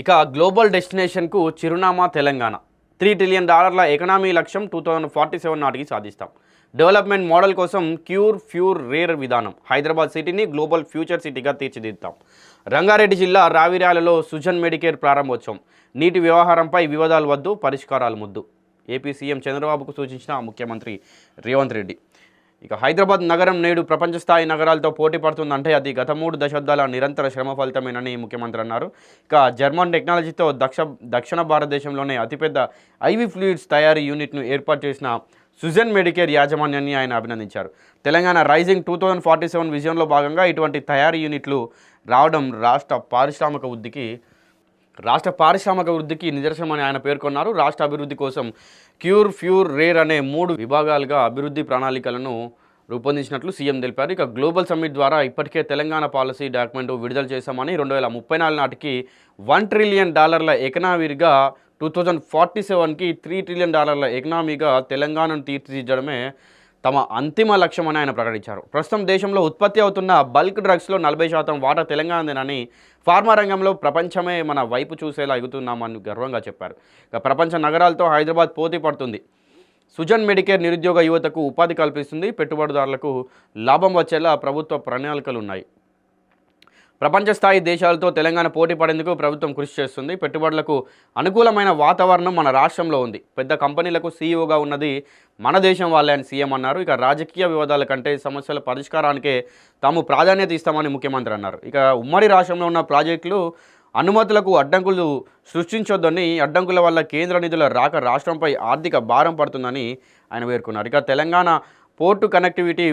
ఇక గ్లోబల్ డెస్టినేషన్కు చిరునామా Telangana $3 trillion economy లక్ష్యం 2047 నాటికి సాధిస్తాం. డెవలప్మెంట్ మోడల్ కోసం ఫ్యూర్ రేర్ విధానం హైదరాబాద్ సిటీని గ్లోబల్ ఫ్యూచర్ సిటీగా తీర్చిదిద్దాం. రంగారెడ్డి జిల్లా రావిర్యాలలో సుజన్ మెడికేర్ ప్రారంభోత్సవం. నీటి వ్యవహారంపై వివాదాలు వద్దు, పరిష్కారాలు ముద్దు. ఏపీ సీఎం చంద్రబాబుకు సూచించిన ముఖ్యమంత్రి రేవంత్ రెడ్డి. ఇక హైదరాబాద్ నగరం నేడు ప్రపంచ స్థాయి నగరాలతో పోటీ పడుతుందంటే అది గత 3 దశాబ్దాల నిరంతర శ్రమ ఫలితమేనని ముఖ్యమంత్రి అన్నారు. ఇక జర్మన్ టెక్నాలజీతో దక్షిణ భారతదేశంలోనే అతిపెద్ద ఐవీ ఫ్లూయిడ్స్ తయారీ యూనిట్ను ఏర్పాటు చేసిన సుజన్ మెడికేర్ యాజమాన్యాన్ని ఆయన అభినందించారు. తెలంగాణ రైజింగ్ 2047 విజన్లో భాగంగా ఇటువంటి తయారీ యూనిట్లు రావడం రాష్ట్ర పారిశ్రామిక వృద్ధికి నిదర్శనమని ఆయన పేర్కొన్నారు. రాష్ట్ర అభివృద్ధి కోసం ఫ్యూర్ రేర్ అనే 3 విభాగాలుగా అభివృద్ధి ప్రణాళికలను రూపొందించినట్లు సీఎం తెలిపారు. ఇక గ్లోబల్ సమ్మిట్ ద్వారా ఇప్పటికే తెలంగాణ పాలసీ డాక్యుమెంట్ విడుదల చేశామని 2034 నాటికి $1 ట్రిలియన్ ఎకనామీగా 2047కి $3 ట్రిలియన్ ఎకనామీగా తెలంగాణను తీర్చిదిద్దడమే తమ అంతిమ లక్ష్యమని ఆయన ప్రకటించారు. ప్రస్తుతం దేశంలో ఉత్పత్తి అవుతున్న బల్క్ డ్రగ్స్లో 40% వాటా తెలంగాణదేనని, ఫార్మా రంగంలో ప్రపంచమే మన వైపు చూసేలా ఎగుతున్నామని గర్వంగా చెప్పారు. ఇక ప్రపంచ నగరాలతో హైదరాబాద్ పోటీ పడుతుంది. సుజన్ మెడికేర్ నిరుద్యోగ యువతకు ఉపాధి కల్పిస్తుంది. పెట్టుబడిదారులకు లాభం వచ్చేలా ప్రభుత్వ ప్రణాళికలు ఉన్నాయి. ప్రపంచ స్థాయి దేశాలతో తెలంగాణ పోటీ పడేందుకు ప్రభుత్వం కృషి చేస్తుంది. పెట్టుబడులకు అనుకూలమైన వాతావరణం మన రాష్ట్రంలో ఉంది. పెద్ద కంపెనీలకు సీఈఓగా ఉన్నది మన దేశం వాళ్ళే అని సీఎం అన్నారు. ఇక రాజకీయ వివాదాల కంటే సమస్యల పరిష్కారానికే తాము ప్రాధాన్యత ఇస్తామని ముఖ్యమంత్రి అన్నారు. ఇక ఉమ్మడి రాష్ట్రంలో ఉన్న ప్రాజెక్టులు అనుమతులకు అడ్డంకులు సృష్టించొద్దని, అడ్డంకుల వల్ల కేంద్ర నిధుల రాక రాష్ట్రంపై ఆర్థిక భారం పడుతుందని ఆయన పేర్కొన్నారు. ఇక తెలంగాణ పోర్టు కనెక్టివిటీ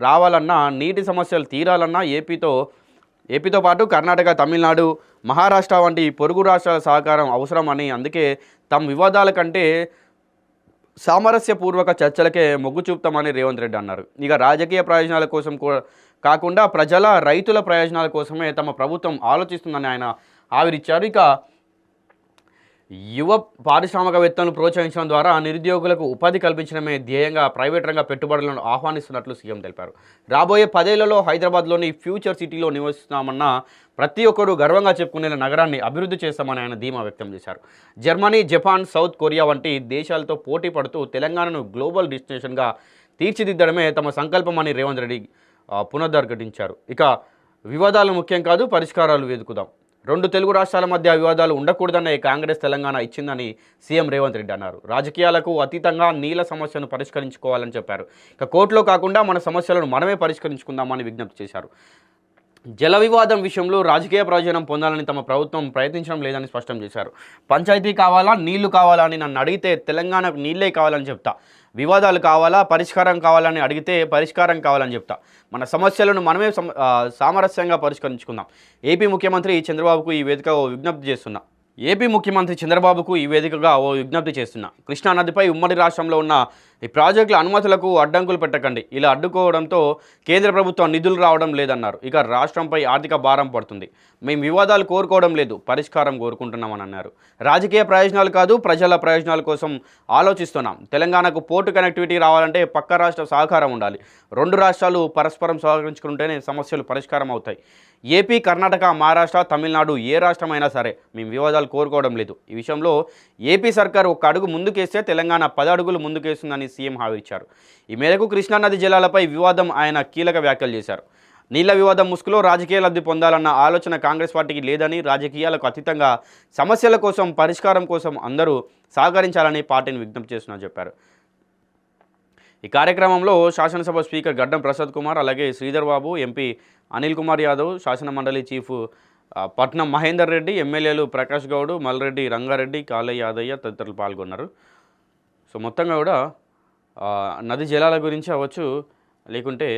రావాలన్నా, నీటి సమస్యలు తీరాలన్నా ఏపీతో పాటు కర్ణాటక, తమిళనాడు, మహారాష్ట్ర వంటి పొరుగు రాష్ట్రాల సహకారం అవసరమని, అందుకే తమ వివాదాల కంటే సామరస్యపూర్వక చర్చలకే మొగ్గు చూపుతామని రేవంత్ రెడ్డి అన్నారు. ఇక రాజకీయ ప్రయోజనాల కోసం కాకుండా రైతుల ప్రయోజనాల కోసమే తమ ప్రభుత్వం ఆలోచిస్తుందని ఆయన ఆవిరిచ్చారు. ఇక యువ పారిశ్రామికవేత్తలను ప్రోత్సహించడం ద్వారా నిరుద్యోగులకు ఉపాధి కల్పించడమే ధ్యేయంగా ప్రైవేట్ రంగ పెట్టుబడులను ఆహ్వానిస్తున్నట్లు సీఎం తెలిపారు. రాబోయే 10 ఏళ్లలో హైదరాబాద్లోని ఫ్యూచర్ సిటీలో నివసిస్తున్నామన్న ప్రతి ఒక్కరూ గర్వంగా చెప్పుకునే నగరాన్ని అభివృద్ధి చేస్తామని ఆయన ధీమా వ్యక్తం చేశారు. జర్మనీ, జపాన్, సౌత్ కొరియా వంటి దేశాలతో పోటీ పడుతూ తెలంగాణను గ్లోబల్ డెస్టినేషన్గా తీర్చిదిద్దడమే తమ సంకల్పమని రేవంత్ రెడ్డి పునరుద్ఘాటించారు. ఇక వివాదాలు ముఖ్యం కాదు, పరిష్కారాలు వెతుకుదాం. 2 తెలుగు రాష్ట్రాల మధ్య వివాదాలు ఉండకూడదన్న కాంగ్రెస్ తెలంగాణ ఇచ్చిందని సీఎం రేవంత్ రెడ్డి అన్నారు. రాజకీయాలకు అతీతంగా నీళ్ల సమస్యను పరిష్కరించుకోవాలని చెప్పారు. ఇక కోర్టులో కాకుండా మన సమస్యలను మనమే పరిష్కరించుకుందామని విజ్ఞప్తి చేశారు. జల వివాదం విషయంలో రాజకీయ ప్రయోజనం పొందాలని తమ ప్రభుత్వం ప్రయత్నించడం లేదని స్పష్టం చేశారు. పంచాయతీ కావాలా, నీళ్లు కావాలా అని నన్ను అడిగితే తెలంగాణకు నీళ్ళే కావాలని చెప్తా. వివాదాలు కావాలా, పరిష్కారం కావాలని అడిగితే పరిష్కారం కావాలని చెప్తా. మన సమస్యలను మనమే సామరస్యంగా పరిష్కరించుకుందాం. ఏపీ ముఖ్యమంత్రి చంద్రబాబుకు ఈ వేదికగా ఓ విజ్ఞప్తి చేస్తున్నా. కృష్ణానదిపై ఉమ్మడి రాష్ట్రంలో ఉన్న ఈ ప్రాజెక్టుల అనుమతులకు అడ్డంకులు పెట్టకండి. ఇలా అడ్డుకోవడంతో కేంద్ర ప్రభుత్వం నిధులు రావడం లేదన్నారు. ఇక రాష్ట్రంపై ఆర్థిక భారం పడుతుంది. మేము వివాదాలు కోరుకోవడం లేదు, పరిష్కారం కోరుకుంటున్నామని అన్నారు. రాజకీయ ప్రయోజనాలు కాదు, ప్రజల ప్రయోజనాల కోసం ఆలోచిస్తున్నాం. తెలంగాణకు పోర్టు కనెక్టివిటీ రావాలంటే పక్క రాష్ట్ర సహకారం ఉండాలి. 2 రాష్ట్రాలు పరస్పరం సహకరించుకుంటేనే సమస్యలు పరిష్కారం అవుతాయి. ఏపీ, కర్ణాటక, మహారాష్ట్ర, తమిళనాడు ఏ రాష్ట్రమైనా సరే మేము వివాదాలు కోరుకోవడం లేదు. ఈ విషయంలో ఏపీ సర్కార్ 1 అడుగు ముందుకేస్తే తెలంగాణ 10 అడుగులు ముందుకేస్తుందని సీఎం హామీ ఇచ్చారు. ఈ మేరకు కృష్ణానది జలాలపై వివాదం ఆయన కీలక వ్యాఖ్యలు చేశారు. నీళ్ల వివాదం ముసుగులో రాజకీయ లబ్ధి పొందాలన్న ఆలోచన కాంగ్రెస్ పార్టీకి లేదని, రాజకీయాలకు అతీతంగా సమస్యల కోసం, పరిష్కారం కోసం అందరూ సహకరించాలని పార్టీని విజ్ఞప్తి చేస్తున్నా చెప్పారు. ఈ కార్యక్రమంలో శాసనసభ స్పీకర్ గడ్డం ప్రసాద్ కుమార్, అలాగే శ్రీధర్ బాబు, ఎంపీ అనిల్ కుమార్ యాదవ్, శాసన మండలి చీఫ్ పట్నం మహేందర్ రెడ్డి, ఎమ్మెల్యేలు ప్రకాష్ గౌడ్, మల్రెడ్డి, రంగారెడ్డి, కాళయ్య యాదయ్య తదితరులు పాల్గొన్నారు. సో మొత్తంగా కూడా నది జలాల గురించి అవ్వచ్చు, లేకుంటే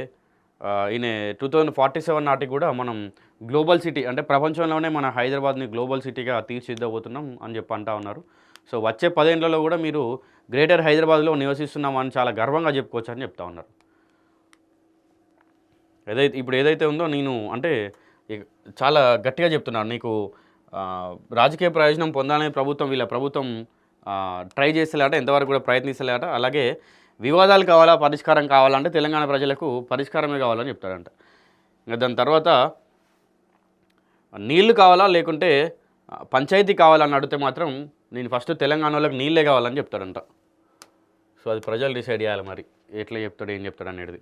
ఈయన 2047 నాటికి కూడా మనం గ్లోబల్ సిటీ అంటే ప్రపంచంలోనే మన హైదరాబాద్ని గ్లోబల్ సిటీగా తీర్చిదిద్దబోతున్నాం అని చెప్పి అంటా ఉన్నారు. సో వచ్చే 10 ఏళ్లలో కూడా మీరు గ్రేటర్ హైదరాబాద్లో నివసిస్తున్నామని చాలా గర్వంగా చెప్పుకోవచ్చు అని చెప్తా ఉన్నారు. ఏదైతే ఉందో నేను అంటే చాలా గట్టిగా చెప్తున్నాను, నీకు రాజకీయ ప్రయోజనం పొందాలని వీళ్ళ ప్రభుత్వం ట్రై చేసేలాట, ఎంతవరకు కూడా ప్రయత్నిస్తలేట. అలాగే వివాదాలు కావాలా, పరిష్కారం కావాలంటే తెలంగాణ ప్రజలకు పరిష్కారమే కావాలని చెప్తారంట. ఇంకా దాని తర్వాత నీళ్లు కావాలా, లేకుంటే పంచాయతీ కావాలని అడిగితే మాత్రం నేను ఫస్ట్ తెలంగాణ వాళ్ళకి నీళ్ళే కావాలని చెప్తాడంట. సో అది ప్రజలు డిసైడ్ చేయాలి మరి ఎట్లా చెప్తాడు ఏం చెప్తాడు అనేది.